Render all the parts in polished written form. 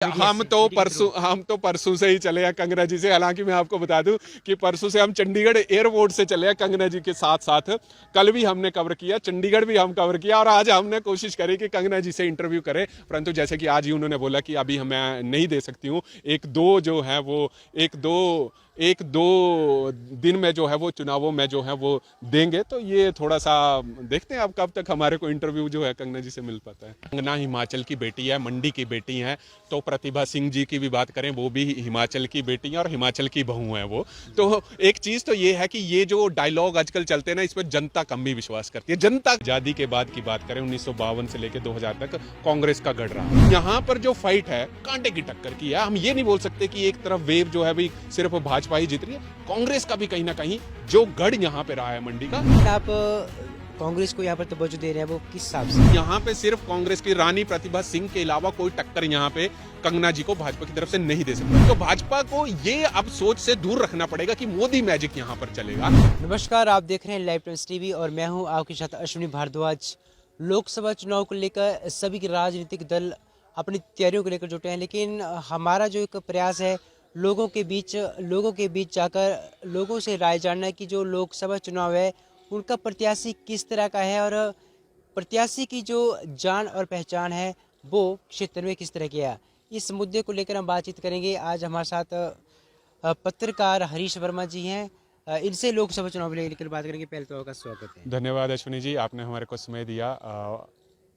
हम तो परसों से ही चले हैं कंगना जी से। हालांकि मैं आपको बता दूं कि परसों से हम चंडीगढ़ एयरपोर्ट से चले हैं कंगना जी के साथ साथ। कल भी हमने कवर किया, चंडीगढ़ भी हम कवर किया, और आज हमने कोशिश करी कि कंगना जी से इंटरव्यू करें, परंतु जैसे कि आज ही उन्होंने बोला कि अभी मैं नहीं दे सकती हूँ। एक दो दिन में जो है वो चुनावों में जो है वो देंगे। तो ये थोड़ा सा देखते हैं अब कब तक हमारे को इंटरव्यू जो है कंगना जी से मिल पाता है। कंगना हिमाचल की बेटी है, मंडी की बेटी है। तो प्रतिभा सिंह जी की भी बात करें, वो भी हिमाचल की बेटी है और हिमाचल की बहू है वो। तो एक चीज तो ये है कि ये जो डायलॉग आजकल चलते हैं ना, इस पर जनता कम भी विश्वास करती है। जनता आजादी के बाद की बात करें, 1952 से लेकर 2000 तक कांग्रेस का गढ़ रहा। यहाँ पर जो फाइट है कांटे की टक्कर की है। हम ये नहीं बोल सकते कि एक तरफ वेव जो है भी सिर्फ भाजपा ही जीत रही है, कांग्रेस का भी कहीं ना कहीं जो गढ़ यहाँ पे रहा है मंडी का। आप कांग्रेस को यहाँ पर तवज्जो दे रहे हैं, वो किस हिसाब से? यहाँ पे सिर्फ कांग्रेस की रानी प्रतिभा सिंह के अलावा कोई टक्कर यहाँ पे कंगना जी को भाजपा की तरफ से नहीं दे सकता। तो भाजपा को ये अब सोच से दूर रखना पड़ेगा कि मोदी मैजिक यहाँ पर चलेगा। नमस्कार, आप देख रहे हैं लाइव टाइम्स टीवी और मैं हूँ आपके साथ अश्विनी भारद्वाज। लोकसभा चुनाव को लेकर सभी राजनीतिक दल अपनी तैयारियों को लेकर जुटे हैं, लेकिन हमारा जो एक प्रयास है लोगों के बीच जाकर लोगों से राय जानना कि जो लोकसभा चुनाव है उनका प्रत्याशी किस तरह का है और प्रत्याशी की जो जान और पहचान है वो क्षेत्र में किस तरह की है। इस मुद्दे को लेकर हम बातचीत करेंगे। आज हमारे साथ पत्रकार हरीश वर्मा जी हैं, इनसे लोकसभा चुनाव को लेकर बात करेंगे। पहले तो आपका स्वागत है। धन्यवाद अश्विनी जी, आपने हमारे को समय दिया।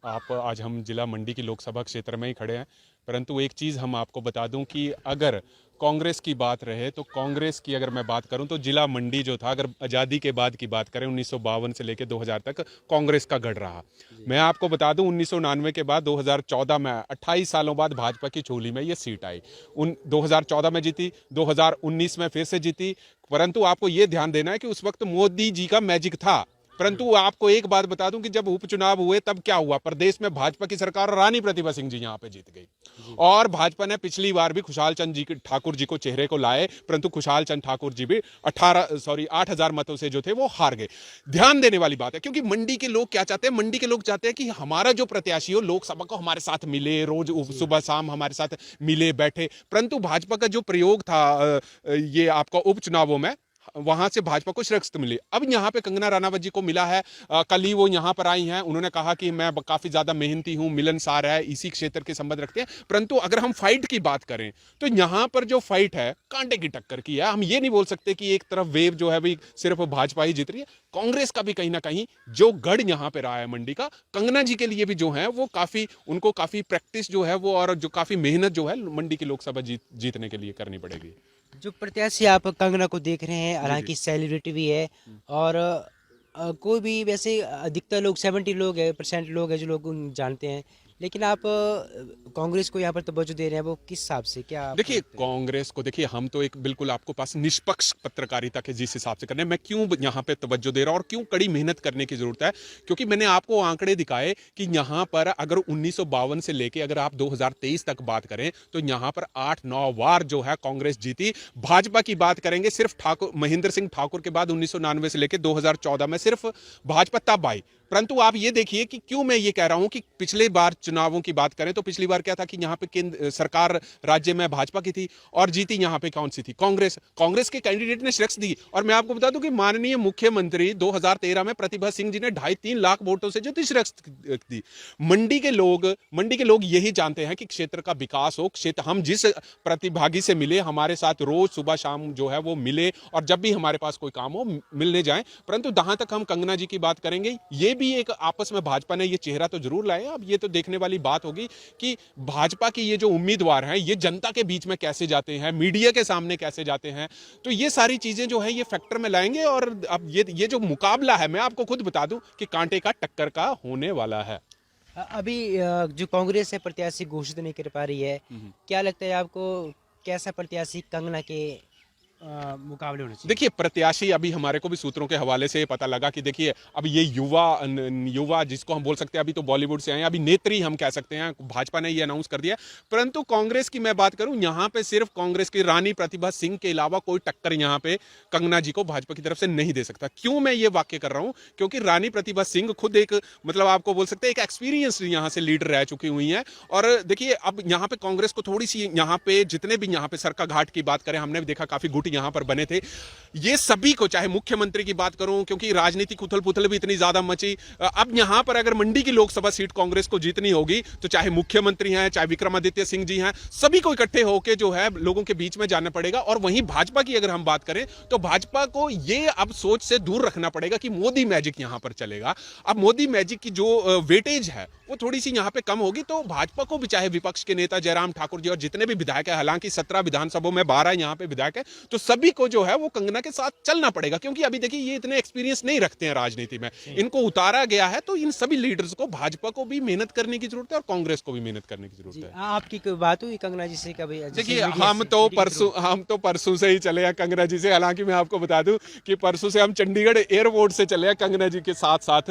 आप आज हम जिला मंडी की लोकसभा क्षेत्र में ही खड़े हैं, परंतु एक चीज़ हम आपको बता दूं कि अगर कांग्रेस की बात रहे तो कांग्रेस की अगर मैं बात करूं तो जिला मंडी जो था, अगर आज़ादी के बाद की बात करें 1952 से लेकर 2000 तक कांग्रेस का गढ़ रहा। मैं आपको बता दूं 1999 के बाद 2014 में 28 सालों बाद भाजपा की झोली में ये सीट आई। 2014 में जीती, 2019 में फिर से जीती, परंतु आपको ये ध्यान देना है कि उस वक्त मोदी जी का मैजिक था। परंतु आपको एक बात बता दूं कि जब उपचुनाव हुए तब क्या हुआ, प्रदेश में भाजपा की सरकार, रानी प्रतिभा सिंह जी यहां पे जीत गई। और भाजपा ने पिछली बार भी खुशहाल चंद जी ठाकुर जी को चेहरे को लाए, परंतु खुशहाल चंद ठाकुर जी भी 8,000 मतों से जो थे वो हार गए। ध्यान देने वाली बात है, क्योंकि मंडी के लोग क्या चाहते हैं, मंडी के लोग चाहते हैं कि हमारा जो प्रत्याशी हो लोकसभा को हमारे साथ मिले, रोज सुबह शाम हमारे साथ मिले बैठे। परंतु भाजपा का जो प्रयोग था ये आपका उपचुनावों में, वहां से भाजपा को शिकस्त मिली। अब यहाँ पे कंगना रनावत जी को मिला है। कल ही वो यहाँ पर आई हैं, उन्होंने कहा कि मैं काफी ज्यादा मेहनती हूँ, मिलनसार है, इसी क्षेत्र के संबंध रखते हैं। परंतु अगर हम फाइट की बात करें तो यहाँ पर जो फाइट है कांटे की टक्कर की है। हम ये नहीं बोल सकते कि एक तरफ वेव जो है भी सिर्फ भाजपा ही जीत रही है, कांग्रेस का भी कहीं ना कहीं जो गढ़ यहाँ पे रहा है मंडी का, कंगना जी के लिए भी जो है वो उनको काफी प्रैक्टिस जो है वो और जो काफी मेहनत जो है मंडी की लोकसभा जीतने के लिए करनी पड़ेगी। जो प्रत्याशी आप कंगना को देख रहे हैं, हालांकि सेलिब्रिटी भी है और कोई भी वैसे अधिकतर लोग 70% लोग हैं जो लोग जानते हैं, लेकिन आप कांग्रेस को यहाँ पर तवज्जो दे रहे हैं, वो किस हिसाब से? क्या देखिए कांग्रेस को, देखिए हम तो एक बिल्कुल आपको पास निष्पक्ष पत्रकारिता के जिस हिसाब से करने, मैं क्यों यहाँ पे तवज्जो दे रहा हूँ और क्यों कड़ी मेहनत करने की जरूरत है, क्योंकि मैंने आपको आंकड़े दिखाए कि यहाँ पर अगर 1952 से लेके अगर आप 2023 तक बात करें तो यहाँ पर 8-9 बार जो है कांग्रेस जीती। भाजपा की बात करेंगे सिर्फ महेंद्र सिंह ठाकुर के बाद 1999 से लेकर 2014 में सिर्फ भाजपा तब आई। परंतु आप ये देखिए कि क्यों मैं ये कह रहा हूं कि पिछले बार चुनावों की बात करें तो पिछली बार क्या था कि यहाँ पे केंद्र सरकार राज्य में भाजपा की थी और जीती यहाँ पे कौन सी थी, कांग्रेस के कैंडिडेट ने शिकस्त दी। और मैं आपको बता दूं कि माननीय मुख्यमंत्री 2013 में प्रतिभा सिंह जी ने 2.5-3 लाख वोटों से जो शिकस्त दी। मंडी के लोग यही जानते हैं कि क्षेत्र का विकास हो, क्षेत्र हम जिस प्रतिभागी से मिले, हमारे साथ रोज सुबह शाम जो है वो मिले और जब भी हमारे पास कोई काम हो मिलने जाएं। परंतु जहां तक हम कंगना जी की बात करेंगे, ये भी एक आपस में भाजपा ने ये चेहरा तो जरूर लाए। अब ये तो देखने वाली बात होगी कि भाजपा की ये जो उम्मीदवार हैं ये जनता के बीच में कैसे जाते हैं, मीडिया के सामने कैसे जाते हैं, तो ये सारी चीजें जो है ये फैक्टर में लाएंगे। और अब ये जो मुकाबला है, मैं आपको खुद बता दूं कि कांटे का टक्कर का होने वाला है। अभी जो कांग्रेस है प्रत्याशी घोषित नहीं कर पा रही है, क्या लगता है आपको, कैसा प्रत्याशी कंगना के मुकाबले होने चाहिए? देखिए, प्रत्याशी अभी हमारे को भी सूत्रों के हवाले से पता लगा कि देखिए अब ये युवा जिसको हम बोल सकते हैं, अभी तो बॉलीवुड से आए हैं, अभी नेत्री हम कह सकते हैं, भाजपा ने ये अनाउंस कर दिया। परंतु कांग्रेस की मैं बात करूं, यहां पे सिर्फ कांग्रेस की रानी प्रतिभा सिंह के अलावा कोई टक्कर यहां पे कंगना जी को भाजपा की तरफ से नहीं दे सकता। क्यों मैं ये वाक्य कर रहा हूं? क्योंकि रानी प्रतिभा सिंह खुद एक, मतलब आपको बोल सकते हैं, एक एक्सपीरियंस यहां से लीडर रह चुकी हुई है। और देखिए अब यहां पे कांग्रेस को थोड़ी सी, यहां पे जितने भी यहां पे सरका घाट की बात करें, हमने भी देखा काफी गुट यहां पर बने थे, ये सभी को, चाहे मुख्यमंत्री की बात करूं, क्योंकि राजनीतिक उथल पुथल भी इतनी ज्यादा मची। अब यहां पर अगर मंडी की लोकसभा सीट कांग्रेस को जीतनी होगी तो चाहे मुख्यमंत्री हैं, चाहे विक्रमादित्य सिंह जी हैं, सभी को इकट्ठे होकर जो है लोगों के बीच में जाना पड़ेगा। और वहीं भाजपा की अगर हम बात करें तो भाजपा को यह अब सोच से दूर रखना पड़ेगा कि मोदी मैजिक यहां पर चलेगा। अब मोदी मैजिक की जो वेटेज है वो थोड़ी सी यहां पर कम होगी, तो भाजपा को भी, चाहे विपक्ष के नेता जयराम ठाकुर जी और जितने भी विधायक है, हालांकि 17 विधानसभाओं में 12 यहां पर विधायक है, तो सभी को जो है वो कंगना के साथ चलना पड़ेगा। क्योंकि अभी देखिए ये इतने एक्सपीरियंस नहीं रखते हैं राजनीति में, इनको उतारा गया है। तो इन सभी लीडर्स को, भाजपा को भी मेहनत करने की जरूरत है और कांग्रेस को भी मेहनत करने की जरूरत है। आपकी कोई बात हुई कंगना जी से कभी? देखिए हम तो परसों से ही चले हैं कंगना जी से। हालांकि मैं आपको बता दूं कि परसों से हम चंडीगढ़ एयरपोर्ट से चले हैं कंगना जी के साथ साथ।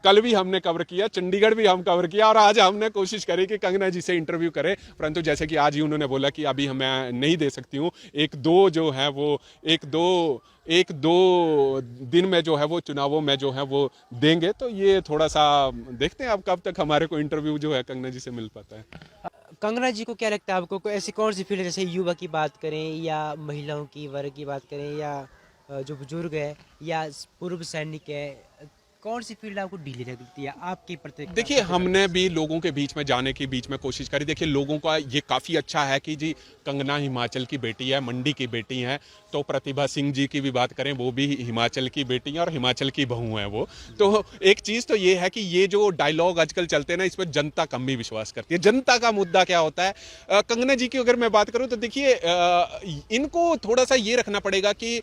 कल भी हमने कवर किया, चंडीगढ़ भी हम कवर किया, और आज हमने कोशिश करी कि कंगना जी से इंटरव्यू करें। परंतु जैसे कि आज ही उन्होंने बोला कि अभी मैं नहीं दे सकती हूँ, एक दो दिन में जो है वो चुनावों में जो है वो देंगे। तो ये थोड़ा सा देखते हैं अब कब तक हमारे को इंटरव्यू जो है कंगना जी से मिल पाता है। कंगना जी को क्या लगता है आपको, कोई ऐसी कौन सी फील्ड, जैसे युवा की बात करें या महिलाओं की वर्ग की बात करें या जो बुजुर्ग है या पूर्व सैनिक है, कौन सी फील्ड आपको ढीली लगती है आपकी देखिए हमने भी लोगों के बीच में जाने की बीच में कोशिश करी। देखिए लोगों का ये काफ़ी अच्छा है कि जी कंगना हिमाचल की बेटी है, मंडी की बेटी है। तो प्रतिभा सिंह जी की भी बात करें, वो भी हिमाचल की बेटी है और हिमाचल की बहू है वो। तो एक चीज़ तो ये है कि ये जो डायलॉग आजकल चलते हैं ना, इस पर जनता कम भी विश्वास करती है। जनता का मुद्दा क्या होता है? कंगना जी की अगर मैं बात करूं तो देखिए इनको थोड़ा सा ये रखना पड़ेगा कि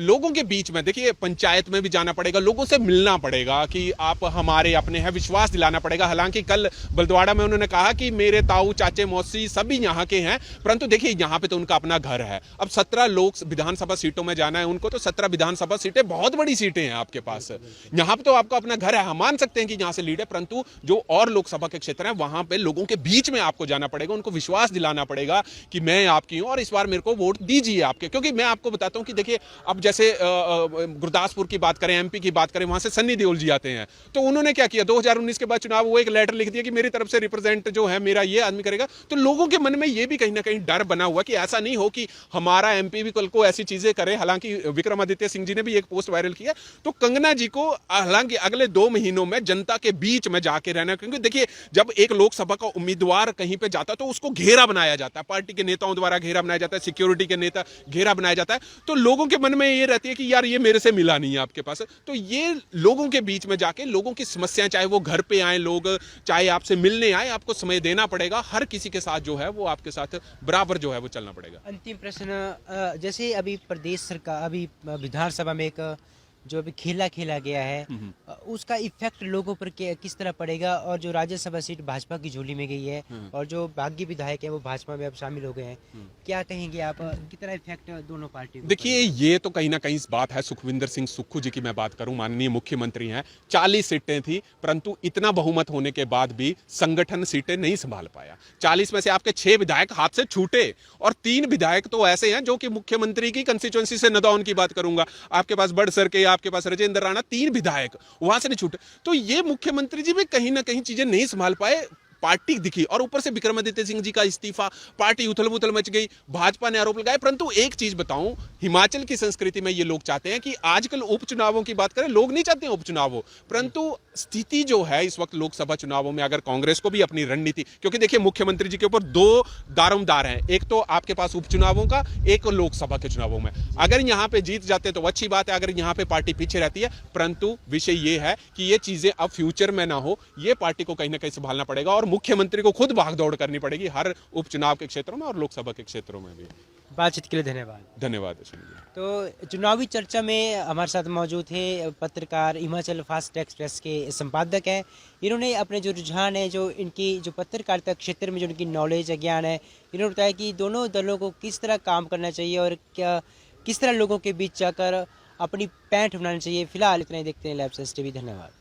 लोगों के बीच में, देखिए पंचायत में भी जाना पड़ेगा, लोगों से मिलना पड़ेगा कि आप हमारे अपने हैं, विश्वास दिलाना पड़ेगा। हालांकि कल बलद्वाड़ा में उन्होंने कहा कि मेरे ताऊ चाचे मौसी सभी यहाँ के हैं, परंतु देखिए यहाँ पे तो उनका अपना घर है। अब 17 लोग विधानसभा सीटों में जाना है उनको, तो 17 विधानसभा सीटें बहुत बड़ी सीटें हैं आपके पास। यहाँ पे तो आपका अपना घर है, हम मान सकते हैं कि यहाँ से लीड है, परंतु जो और लोकसभा के क्षेत्र हैं वहां पे लोगों के बीच में आपको जाना पड़ेगा, उनको विश्वास दिलाना पड़ेगा कि मैं आपकी हूं और इस बार मेरे को वोट दीजिए आपके। क्योंकि मैं आपको बताता हूं कि देखिए अब जैसे गुरदासपुर की बात करें, एमपी की बात करें, वहां से सन्नी देओल जी आते हैं। तो उन्होंने क्या किया, 2019 के बाद चुनाव, वो एक लेटर लिख दिया कि मेरी तरफ से रिप्रेजेंट जो है मेरा ये आदमी करेगा। तो लोगों के मन में ये भी कहीं ना कहीं डर बना हुआ कि ऐसा नहीं हो कि हमारा एमपी भी कल को ऐसी चीजें करे। हालांकि विक्रमादित्य सिंह जी ने भी एक पोस्ट वायरल किया। तो कंगना जी को हालांकि अगले 2 महीनों में जनता के बीच में जाके रहना, क्योंकि देखिए जब एक लोकसभा का उम्मीदवार कहीं पे जाता है तो उसको घेरा बनाया जाता है, पार्टी के नेताओं द्वारा घेरा बनाया जाता है, सिक्योरिटी के नेता घेरा बनाया जाता है। तो लोगों के मन में ये रहती है कि यार ये मेरे से मिला नहीं है आपके पास। तो ये लोगों के बीच में जाके लोगों की समस्याएं, चाहे वो घर पे आए लोग, चाहे आपसे मिलने आए, आपको समय देना पड़ेगा। हर किसी के साथ जो है वो आपके साथ बराबर जो है वो चलना पड़ेगा। अंतिम प्रश्न, जैसे अभी प्रदेश सरकार, अभी विधानसभा में एक जो अभी खेला गया है, उसका इफेक्ट लोगों पर किस तरह पड़ेगा, और जो राज्यसभा सीट भाजपा की झोली में गई है और जो बागी विधायक हैं वो भाजपा में अब शामिल हो गए हैं, क्या कहेंगे आप, कितना इफेक्ट दोनों पार्टियों? देखिए ये तो कहीं ना कहीं इस बात है, सुखविंदर सिंह सुक्खू जी की मैं बात करूं, माननीय मुख्यमंत्री हैं, 40 सीटें थी, परंतु इतना बहुमत होने के बाद भी संगठन सीटें नहीं संभाल पाया। 40 में से आपके 6 विधायक हाथ से छूटे, और 3 विधायक तो ऐसे हैं जो कि मुख्यमंत्री की कंस्टिट्यूएंसी से, नदौन की बात करूंगा, आपके पास बड़सर के, आपके पास राजेंद्र राणा, 3 विधायक वहां से नहीं छूटे। तो ये मुख्यमंत्री जी भी कहीं ना कहीं चीजें नहीं संभाल पाए, पार्टी दिखी, और ऊपर से विक्रमादित्य सिंह जी का इस्तीफा, पार्टी उथल पुथल मच गई, भाजपा ने आरोप लगाए। परंतु एक चीज बताऊं, हिमाचल की संस्कृति में ये लोग चाहते हैं कि आजकल उपचुनावों की बात करें, लोग नहीं चाहते हैं उपचुनावों, परंतु स्थिति जो है इस वक्त लोकसभा चुनावों में, अगर कांग्रेस को भी अपनी रणनीति, क्योंकि देखिए मुख्यमंत्री जी के ऊपर 2 दारोमदार हैं, एक तो आपके पास उपचुनावों का, एक लोकसभा के चुनावों में। अगर यहां पे जीत जाते हैं तो अच्छी बात है, अगर यहां पे पार्टी पीछे रहती है, परंतु विषय ये है कि ये चीजें अब फ्यूचर में ना हो, ये पार्टी को कहीं ना कहीं संभालना पड़ेगा और मुख्यमंत्री को खुद भागदौड़ करनी पड़ेगी हर उपचुनाव के क्षेत्रों में और लोकसभा के क्षेत्रों में भी। बातचीत के लिए धन्यवाद। धन्यवाद अश्विनी जी। तो चुनावी चर्चा में हमारे साथ मौजूद थे पत्रकार, हिमाचल फास्ट एक्सप्रेस के संपादक हैं। इन्होंने अपने जो रुझान है, जो इनकी जो पत्रकारिता क्षेत्र में जो इनकी नॉलेज है, ज्ञान है, इन्होंने बताया कि दोनों दलों को किस तरह काम करना चाहिए और क्या किस तरह लोगों के बीच जाकर अपनी पैंठ बनानी चाहिए। फिलहाल इतना ही, देखते हैं लाइव सेंस टीवी। धन्यवाद।